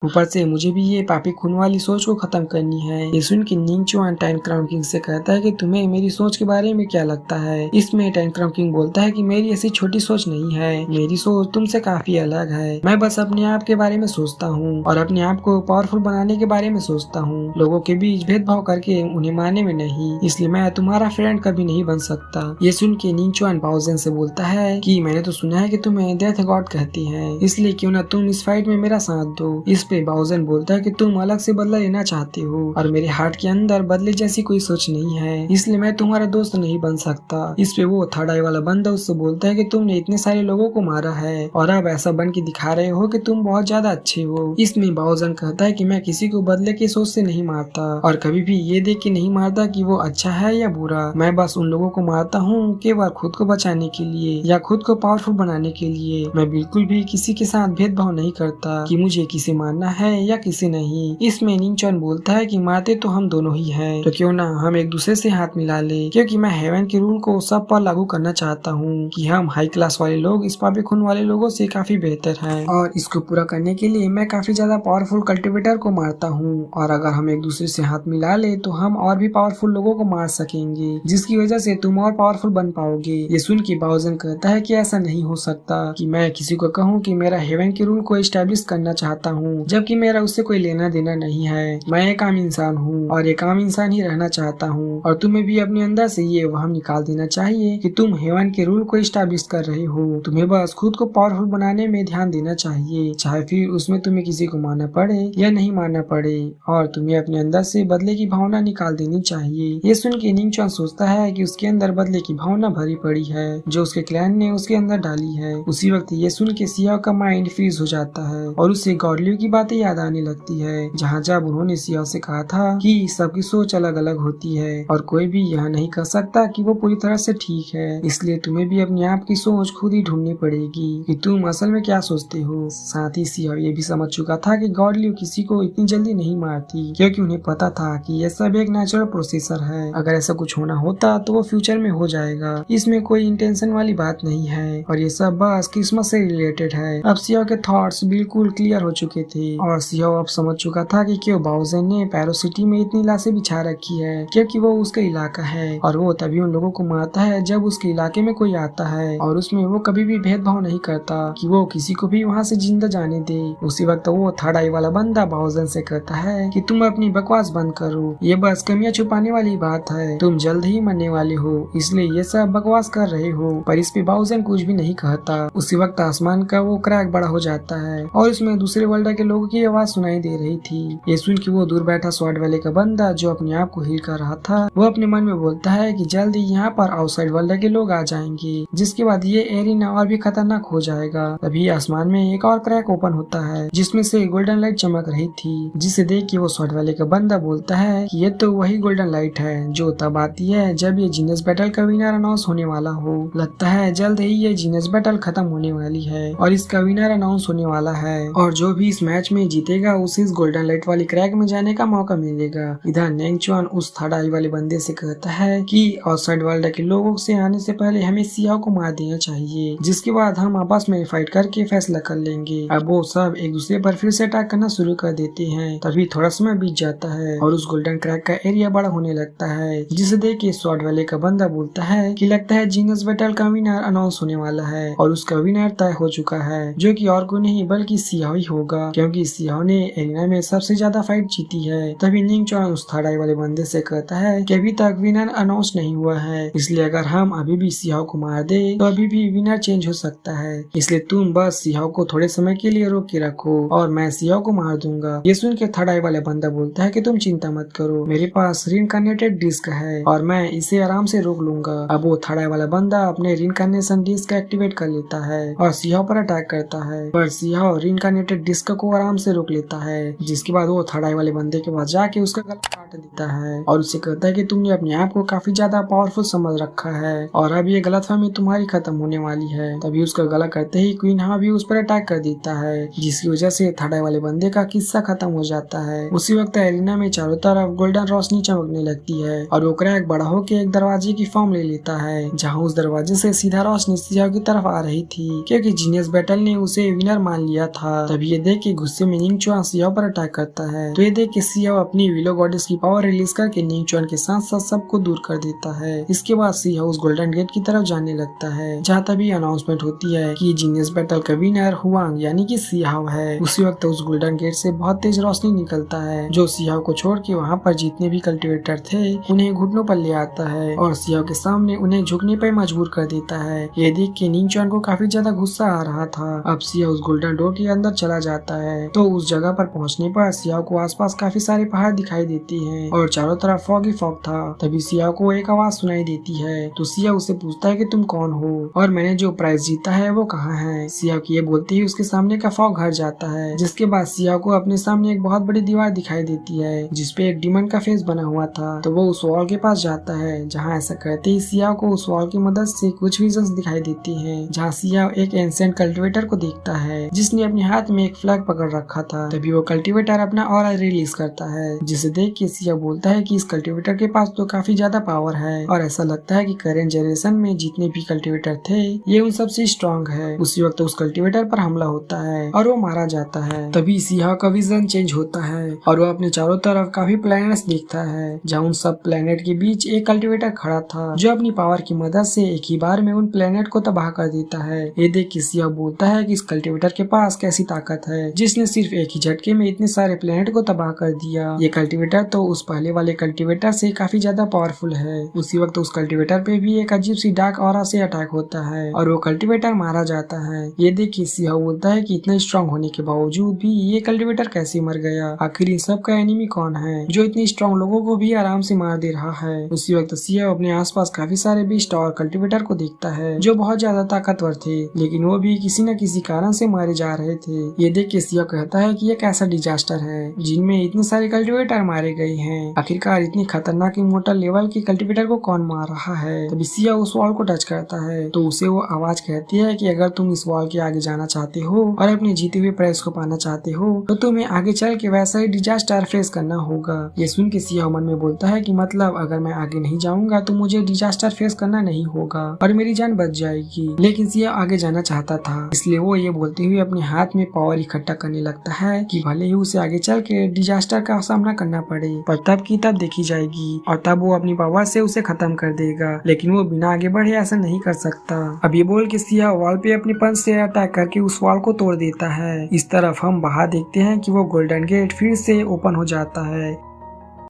ऊपर से मुझे भी ये पापी खून वाली सोच को खत्म करनी है। ये सुन के निंग चुआन टैन क्राउन किंग से कहता है कि तुम्हें मेरी सोच के बारे में क्या लगता है। इसमें टैन क्राउन किंग बोलता है कि मेरी ऐसी छोटी सोच नहीं है, मेरी सोच तुमसे काफी अलग है। मैं बस अपने आप के बारे में सोचता हूँ और अपने आप को पावरफुल बनाने के बारे में सोचता हूँ, लोगों के बीच भेदभाव करके उन्हें मारने में नहीं। इसलिए मैं तुम्हारा फ्रेंड कभी नहीं बन सकता। ये सुन के निंग चुआन बाओजेन से बोलता है कि मैंने तो सुना है कि तुम्हें डेथ गॉड कहती है, इसलिए क्यों ना तुम इस फाइट में मेरा साथ दो। इस पे बाओजेन बोलता है कि तुम अलग से बदला लेना चाहते हो और मेरे हार्ट के अंदर बदले जैसी कोई सोच नहीं है, इसलिए मैं तुम्हारा दोस्त नहीं बन सकता। इस पे वो थर्ड आई वाला बंदा उससे बोलता है कि तुमने इतने सारे लोगों को मारा है और अब ऐसा बन के दिखा रहे हो कि तुम बहुत ज्यादा अच्छे हो। इसमें बाओजेन कहता है कि मैं किसी को बदले की सोच से नहीं मारता और कभी भी ये देख के नहीं मारता कि वो अच्छा है या बुरा। मैं बस उन लोगों को मारता हूँ केवल खुद को बचाने के लिए या खुद को पावरफुल बनाने के लिए। मैं बिल्कुल भी किसी के साथ भेदभाव नहीं करता कि मुझे किसे मारना है या किसी नहीं। इसमें निंग चुआन बोलता है कि मारते तो हम दोनों ही हैं, तो क्यों ना हम एक दूसरे से हाथ मिला ले, क्योंकि मैं हेवन के रूल को सब पर लागू करना चाहता हूँ कि हम हाई क्लास वाले लोग इस पापी खून वाले लोगों से काफी बेहतर हैं और इसको पूरा करने के लिए मैं काफी ज्यादा पावरफुल कल्टिवेटर को मारता हूँ और अगर हम एक दूसरे से हाथ मिला ले तो हम और भी पावरफुल लोगों को मार सकेंगे, जिसकी वजह से तुम और पावरफुल बन पाओगे। ये सुन के बाओजेन कहता है कि ऐसा नहीं हो सकता कि मैं किसी को कहूँ कि मेरा हेवन के रूल को एस्टेब्लिश करना चाहता हूँ जबकि मेरा उससे कोई लेना देना नहीं है। मैं एक आम इंसान हूँ और एक आम इंसान ही रहना चाहता हूँ और तुम्हें भी अपने अंदर से ये वहम निकाल देना चाहिए कि तुम हेवन के रूल को एस्टेब्लिश कर रहे हो। तुम्हें बस खुद को पावरफुल बनाने में ध्यान देना चाहिए, चाहे फिर उसमें तुम्हें किसी को मारना पड़े या नहीं मारना पड़े, और तुम्हें अपने अंदर से बदले की भावना निकाल देनी चाहिए। ये सुन के निंग चुआन सोचता है कि उसके अंदर बदले की भावना भरी पड़ी है जो उसके क्लैन ने उसके अंदर डाली है। उसी वक्त ये सुन के सियाओ का माइंड फ्रीज हो जाता है और उससे गॉडलियो की बातें याद आने लगती है, जहाँ जब उन्होंने सियाओ से कहा था कि सबकी सोच अलग अलग होती है और कोई भी यह नहीं कह सकता कि वो पूरी तरह से ठीक है, इसलिए तुम्हें भी अपने आप की सोच खुद ही ढूंढनी पड़ेगी कि तुम असल में क्या सोचते हो। साथ ही सियाओ ये भी समझ चुका था कि गॉडलियो किसी को इतनी जल्दी नहीं मारती, क्योंकि उन्हें पता था कि यह सब एक नेचुरल प्रोसेसर है। अगर ऐसा कुछ होना होता तो वो फ्यूचर में हो जाएगा, इसमें कोई इंटेंशन वाली बात नहीं है और ये सब बस किस्मत से रिलेटेड है। अब सियाओ के थॉट्स बिल्कुल क्लियर हो चुके थे और सियाओ अब समझ चुका था कि क्यों बाओजेन ने पैरो सिटी में इतनी लाशें बिछा रखी है, क्योंकि वो उसका इलाका है और वो तभी उन लोगों को मारता है जब उसके इलाके में कोई आता है और उसमें वो कभी भी भेदभाव नहीं करता कि वो किसी को भी वहाँ से जिंदा जाने दे। उसी वक्त वो थर्ड आई वाला बंदा बाओजेन से कहता है कि तुम अपनी बकवास बंद करो, ये बस कमियां छुपाने वाली बात है, तुम जल्द ही मरने वाले हो इसलिए ये सब बकवास कर रहे हो। पर इस पे बाओजेन कुछ भी नहीं कहता। उसी वक्त आसमान का वो क्रैक बड़ा हो जाता है और इसमें दूसरे वर्ल्ड के लोगों की आवाज सुनाई दे रही थी। ये सुन के वो दूर बैठा स्वॉर्ड वाले का बंदा जो अपने आप को हील कर रहा था, वो अपने मन में बोलता है कि जल्द ही यहाँ पर आउटसाइड वर्ल्ड के लोग आ जाएंगे, जिसके बाद ये एरिना और भी खतरनाक हो जाएगा। तभी आसमान में एक और क्रैक ओपन होता है जिसमें से गोल्डन लाइट चमक रही थी, जिसे देख के वो स्वॉर्ड वाले का बंदा बोलता है कि ये तो वही गोल्डन लाइट है जो तब आती है जब ये जीनियस बैटल का विनर अनाउंस होने वाला हो। लगता है जल्द ही ये जीनियस बैटल खत्म होने वाली है और इसका विनर अनाउंस होने वाला है और जो भी इस मैच में जीतेगा उसे इस गोल्डन लाइट वाली क्रैक में जाने का मौका मिलेगा। इधर निंग चुआन उस थर्ड आई वाले बंदे से कहता है कि आउटसाइड वर्ल्ड के लोगों से आने से पहले हमें सियाओ को मार देना चाहिए, जिसके बाद हम आपस में फाइट करके फैसला कर लेंगे। अब वो सब एक दूसरे पर फिर से अटैक करना शुरू कर देते हैं। तभी थोड़ा समय बीत जाता है और उस गोल्डन क्रैक का एरिया बड़ा होने लगता है, जिसे देख के स्वॉर्ड वाले का बंदा बोलता है कि लगता है जीनियस बैटल का विनर अनाउंस होने वाला है और उसका विनर तय हो चुका है, जो कि और कोई नहीं बल्कि सियाओ ही होगा, क्योंकि सियाओ ने एरिना में सबसे ज्यादा फाइट जीती है। तभी निंग चुआन उस थर्ड आई वाले बंदे से कहता है कि अभी तक विनर अनाउंस नहीं हुआ है, इसलिए अगर हम अभी भी सियाओ को मार दे तो अभी भी विनर चेंज हो सकता है, इसलिए तुम बस सियाओ को थोड़े समय के लिए रोक के रखो और मैं सियाओ को मार दूंगा। ये सुन के थर्ड आई वाला बंदा बोलता है कि तुम चिंता मत करो, मेरे पास रीइंकार्नेटेड डिस्क है और मैं इसे आराम से रोक लूंगा। अब वो थर्ड आई वाला बंदा अपने रीइंकार्नेशन डिस्क एक्टिवेट कर लेता है और सियाओ पर अटैक करता है, पर सियाओ रीइंकार्नेटेड डिस्क को आराम से रोक लेता है, जिसके बाद वो थर्ड आई वाले बंदे के पास जाके उसका गला काट देता है और उससे कहता है कि तुमने अपने आप को काफी ज्यादा पावरफुल समझ रखा है और अब ये गलतफहमी तुम्हारी खत्म होने वाली है। तभी उसका गला करते ही क्वीन हां भी उस पर अटैक कर देता है, जिसकी वजह से थर्ड आई वाले बंदे का किस्सा खत्म हो जाता है। उसी वक्त एरिना में चारों तरफ गोल्डन रोशनी चमकने लगती है और वो क्रैक बड़ा होकर एक दरवाजे की फॉर्म ले लेता है, जहाँ उस दरवाजे से सीधा रोशनी सियाओ की तरफ आ रही थी, क्योंकि जीनियस बैटल ने उसे विनर मान लिया था। तभी ये देख के गुस्से में निंग चुआन सियाओ पर अटैक करता है। तो ये देख के सियाओ अपनी विलो गॉडेस की पावर रिलीज करके निंग चुआन के साथ साथ सबको दूर कर देता है। इसके बाद सियाओ उस गोल्डन गेट की तरफ जाने लगता है, जहाँ तभी अनाउंसमेंट होती है कि जीनियस बैटल का विनर हुआंग यानी कि सियाओ है। उसी वक्त उस गोल्डन गेट से बहुत तेज रोशनी निकलता है, जो सियाओ को छोड़ के वहाँ पर जितने भी कल्टिवेटर थे उन्हें घुटनों पर ले आता है और सियाओ के सामने उन्हें झुकने पर मजबूर कर देता है। ये देख के निंग चुआन को काफी ज्यादा गुस्सा आ रहा था। अब सियाओ उस गोल्डन डोर के अंदर चला जाता है। तो उस जगह पर पहुंचने पर सियाओ को आसपास काफी सारे पहाड़ दिखाई देते हैं और चारों तरफ फॉग ही फॉग था। तभी सियाओ को एक आवाज सुनाई देती है। तो सियाओ उससे पूछता है कि तुम कौन हो और मैंने जो प्राइज जीता है वो कहाँ है। सियाओ की ये बोलते ही उसके सामने का फॉग हट जाता है, जिसके बाद सियाओ को अपने सामने एक बहुत बड़ी दीवार दिखाई देती है, जिसपे एक डीमन का फेस बना हुआ था। तो वो उस वॉल के पास जाता है, जहाँ ऐसा कहते ही सियाओ को उस वॉल की मदद से कुछ विजन्स दिखाई देती हैं, जहाँ सियाओ एक एंशिएंट कल्टिवेटर को देखता है, जिसने अपने हाथ में एक फ्लैग पकड़ रखा था। तभी वो कल्टिवेटर अपना ऑरा रिलीज करता है, जिसे देख के सियाओ बोलता है कि इस कल्टिवेटर के पास तो काफी ज्यादा पावर है और ऐसा लगता है कि करेंट जनरेशन में जितने भी कल्टिवेटर थे ये उन सबसे स्ट्रॉन्ग है। उसी वक्त उस कल्टिवेटर पर हमला होता है और वो मारा जाता है। तभी सियाओ का विजन चेंज होता है और वो अपने चारों तरफ काफी प्लैनेट्स देखता है, जहाँ उन सब प्लैनेट के बीच एक कल्टिवेटर खड़ा था, जो अपनी पावर की मदद से एक ही बार में उन प्लैनेट को तबाह कर देता है। ये देख के सियाओ बोलता है कि इस कल्टिवेटर के पास कैसी ताकत है, जिसने सिर्फ एक ही झटके में इतने सारे प्लैनेट को तबाह कर दिया। ये कल्टिवेटर तो उस पहले वाले कल्टिवेटर से काफी ज्यादा पावरफुल है। उसी वक्त उस कल्टिवेटर पे भी एक अजीब सी डार्क ऑरा से अटैक होता है और वो कल्टिवेटर मारा जाता है। ये देख के सियाओ बोलता है कि इतना स्ट्रॉन्ग होने के बावजूद भी ये कल्टिवेटर कैसे मर गया, आखिर इन सब का एनिमी कौन है जो इतने स्ट्रॉन्ग लोगों को भी आराम से मार दे रहा है। उसी वक्त सियाओ अपने आसपास काफी सारे बीस्ट और कल्टिवेटर को देखता है, जो बहुत ज्यादा ताकतवर थे, लेकिन वो भी किसी न किसी कारण से मारे जा रहे थे। ये देख के सियाओ कहता है कि ये कैसा डिजास्टर है जिनमें इतने सारे कल्टिवेटर मारे गए हैं, आखिरकार इतनी खतरनाक इमोर्टल लेवल के कल्टिवेटर को कौन मार रहा है। तभी सियाओ उस वॉल को टच करता है, तो उसे वो आवाज कहती है कि अगर तुम इस वॉल के आगे जाना चाहते हो और अपने जीते हुए प्राइज को पाना चाहते हो तो तुम्हें आगे चल के वैसा ही डिजास्टर फेस करना होगा। ये सुन के सियाओ मन में बोलता है कि मतलब अगर मैं आगे नहीं जाऊंगा तो मुझे डिजास्टर फेस करना नहीं होगा और मेरी जान बच जाएगी। लेकिन सियाओ आगे जाना चाहता था, इसलिए वो ये बोलते हुए अपने हाथ में पावर इकट्ठा करने लगता है कि भले ही उसे आगे चल के डिजास्टर का सामना करना पड़े, पर तब की तब देखी जाएगी और तब वो अपनी पावर से उसे खत्म कर देगा, लेकिन वो बिना आगे बढ़े ऐसा नहीं कर सकता। अब ये बोल के सियाओ वॉल पे अपने पंच से अटैक करके उस वॉल को तोड़ देता है। इस तरफ हम बाहर देखते हैं कि वो गोल्डन गेट फिर से ओपन हो जाता है